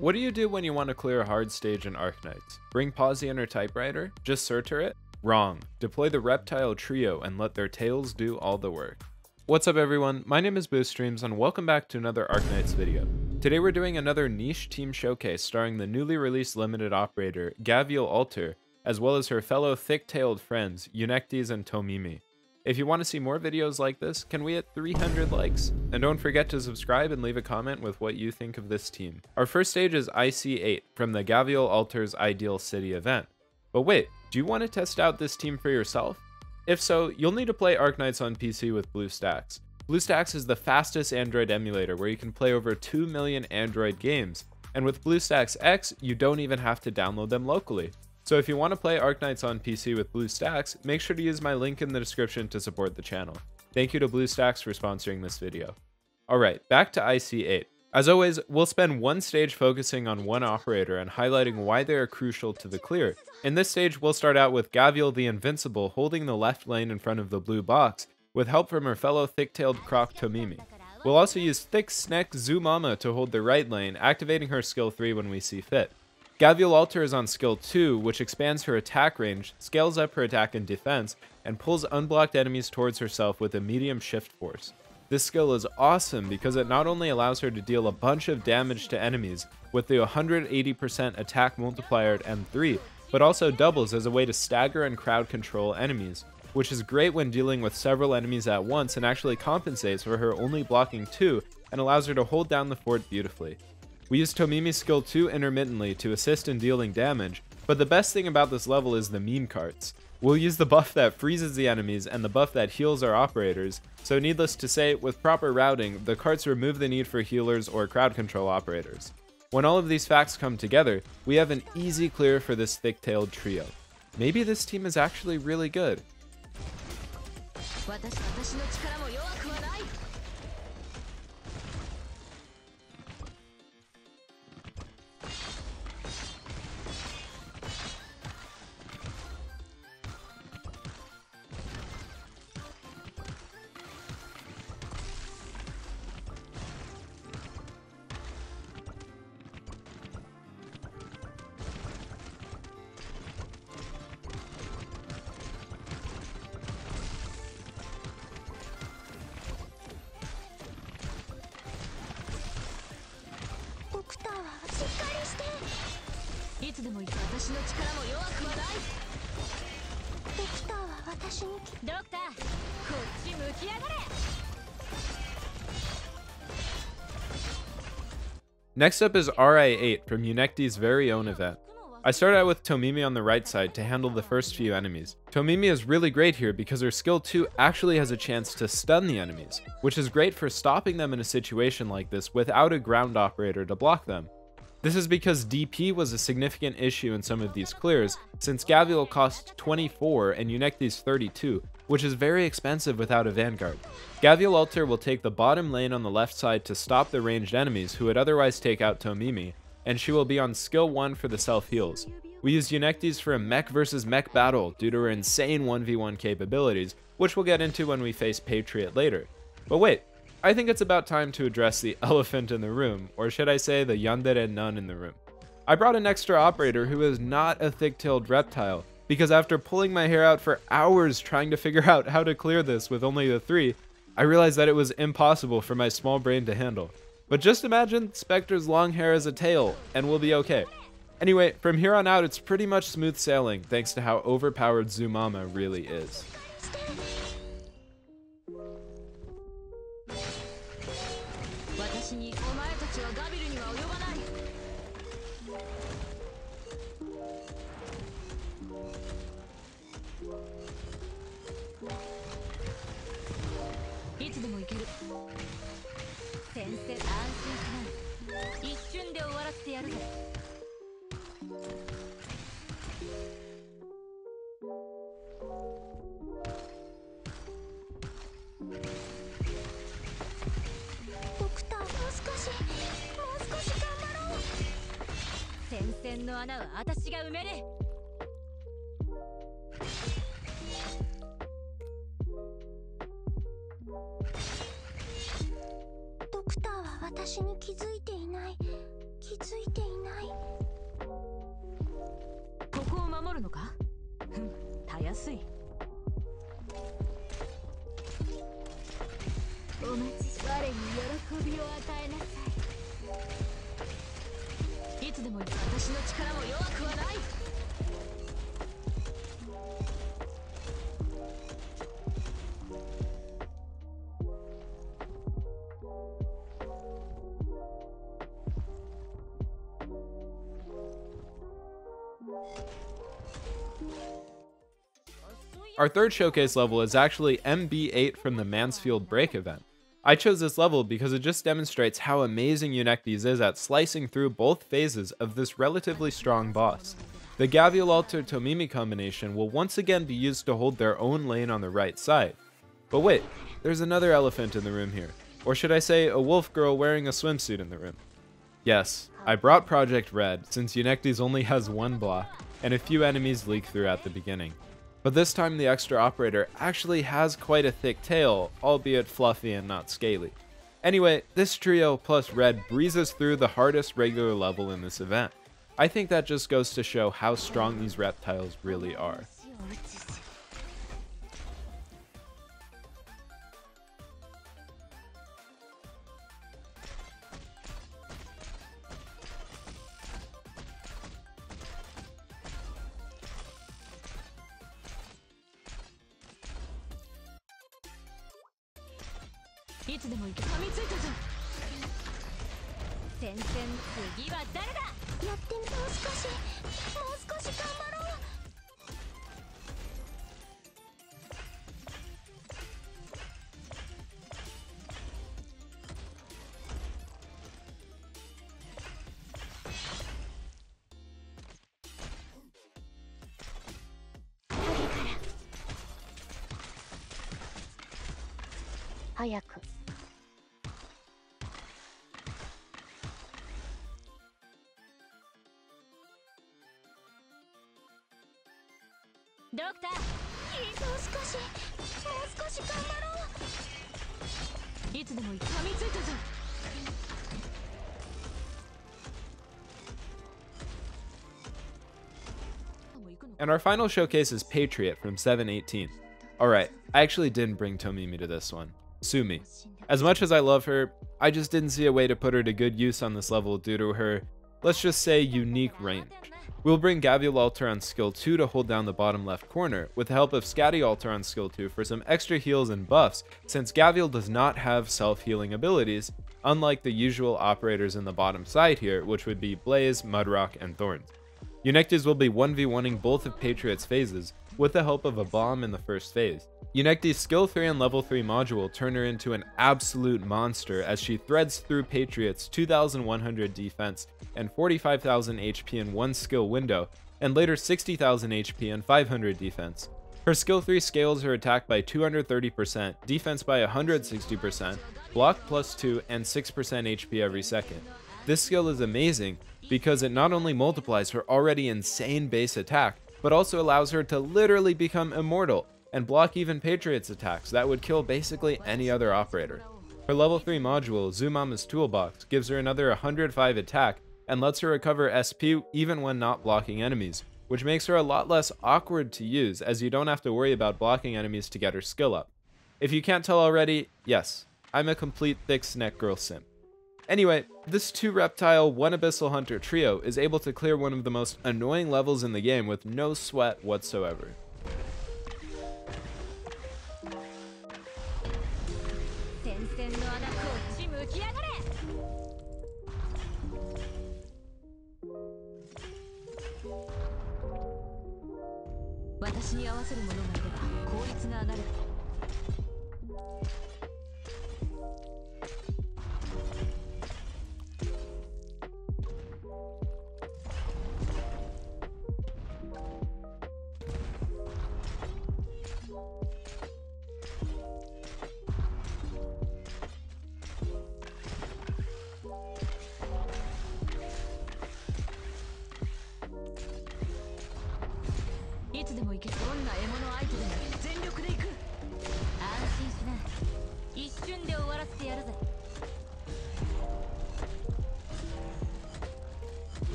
What do you do when you want to clear a hard stage in Arknights? Bring Pawsey and her typewriter? Just Sir Turret? Wrong. Deploy the Reptile trio and let their tails do all the work. What's up everyone, my name is BoostStreams and welcome back to another Arknights video. Today we're doing another niche team showcase starring the newly released limited operator, Gavial the, as well as her fellow thick-tailed friends, Eunectes and Tomimi. If you want to see more videos like this, can we hit 300 likes? And don't forget to subscribe and leave a comment with what you think of this team. Our first stage is IC8 from the Gavial the Ideal City event. But wait, do you want to test out this team for yourself? If so, you'll need to play Arknights on PC with BlueStacks. BlueStacks is the fastest Android emulator where you can play over 2 million Android games, and with BlueStacks X, you don't even have to download them locally. So if you want to play Arknights on PC with BlueStacks, make sure to use my link in the description to support the channel. Thank you to BlueStacks for sponsoring this video. Alright, back to IC8. As always, we'll spend one stage focusing on one operator and highlighting why they are crucial to the clear. In this stage, we'll start out with Gavial the Invincible holding the left lane in front of the blue box, with help from her fellow thick-tailed croc Tomimi. We'll also use thicc-tailed to hold the right lane, activating her skill 3 when we see fit. Gavial the is on skill 2, which expands her attack range, scales up her attack and defense, and pulls unblocked enemies towards herself with a medium shift force. This skill is awesome because it not only allows her to deal a bunch of damage to enemies with the 180% attack multiplier at M3, but also doubles as a way to stagger and crowd control enemies, which is great when dealing with several enemies at once and actually compensates for her only blocking 2 and allows her to hold down the fort beautifully. We use Tomimi's skill 2 intermittently to assist in dealing damage, but the best thing about this level is the meme carts. We'll use the buff that freezes the enemies and the buff that heals our operators, so needless to say, with proper routing, the carts remove the need for healers or crowd control operators. When all of these facts come together, we have an easy clear for this thick-tailed trio. Maybe this team is actually really good. Next up is RI8 from Eunectes' very own event. I started out with Tomimi on the right side to handle the first few enemies. Tomimi is really great here because her skill 2 actually has a chance to stun the enemies, which is great for stopping them in a situation like this without a ground operator to block them. This is because DP was a significant issue in some of these clears, since Gavial cost 24 and Eunectes 32, which is very expensive without a vanguard. Gavial the will take the bottom lane on the left side to stop the ranged enemies who would otherwise take out Tomimi, and she will be on skill 1 for the self-heals. We use Eunectes for a mech versus mech battle due to her insane 1v1 capabilities, which we'll get into when we face Patriot later. But wait, I think it's about time to address the elephant in the room, or should I say the yandere nun in the room. I brought an extra operator who is not a thick-tailed reptile, because after pulling my hair out for hours trying to figure out how to clear this with only the 3, I realized that it was impossible for my small brain to handle. But just imagine Spectre's long hair as a tail, and we'll be okay. Anyway, from here on out it's pretty much smooth sailing thanks to how overpowered Zumama really is.ドクターは私に気づいていない。気づ Our third showcase level is actually MB8 from the Mansfield Break event. I chose this level because it just demonstrates how amazing Eunectes is at slicing through both phases of this relatively strong boss. The Gavial the Tomimi combination will once again be used to hold their own lane on the right side. But wait, there's another elephant in the room here. Or should I say a wolf girl wearing a swimsuit in the room. Yes, I brought Project Red since Eunectes only has one block, and a few enemies leak through at the beginning. But this time the extra operator actually has quite a thick tail, albeit fluffy and not scaly. Anyway, this trio plus Red breezes through the hardest regular level in this event. I think that just goes to show how strong these reptiles really are. And our final showcase is Patriot from 7/18. Alright, I actually didn't bring Tomimi to this one. Sue me. As much as I love her, I just didn't see a way to put her to good use on this level due to her, let's just say, unique range. We'll bring Gavial Altar on skill 2 to hold down the bottom left corner, with the help of Scatty Altar on skill 2 for some extra heals and buffs, since Gavial does not have self-healing abilities, unlike the usual operators in the bottom side here, which would be Blaze, Mudrock, and Thorns. Eunectes will be 1v1ing both of Patriot's phases, with the help of a bomb in the first phase. Eunectes' skill 3 and level 3 module turn her into an absolute monster as she threads through Patriot's 2100 defense and 45,000 HP in one skill window, and later 60,000 HP and 500 defense. Her skill 3 scales her attack by 230%, defense by 160%, block plus 2, and 6% HP every second. This skill is amazing because it not only multiplies her already insane base attack, but also allows her to literally become immortal and block even Patriot's attacks that would kill basically any other operator. Her level 3 module, Zumama's Toolbox, gives her another 105 attack and lets her recover SP even when not blocking enemies, which makes her a lot less awkward to use as you don't have to worry about blocking enemies to get her skill up. If you can't tell already, yes, I'm a complete thick snack girl simp. Anyway, this 2 Reptile, 1 Abyssal Hunter trio is able to clear one of the most annoying levels in the game with no sweat whatsoever.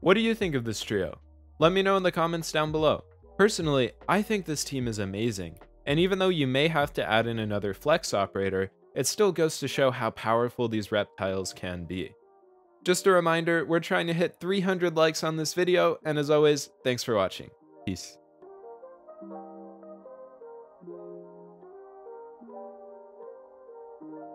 What do you think of this trio? Let me know in the comments down below. Personally, I think this team is amazing, and even though you may have to add in another flex operator, it still goes to show how powerful these reptiles can be. Just a reminder, we're trying to hit 300 likes on this video, and as always, thanks for watching. Peace.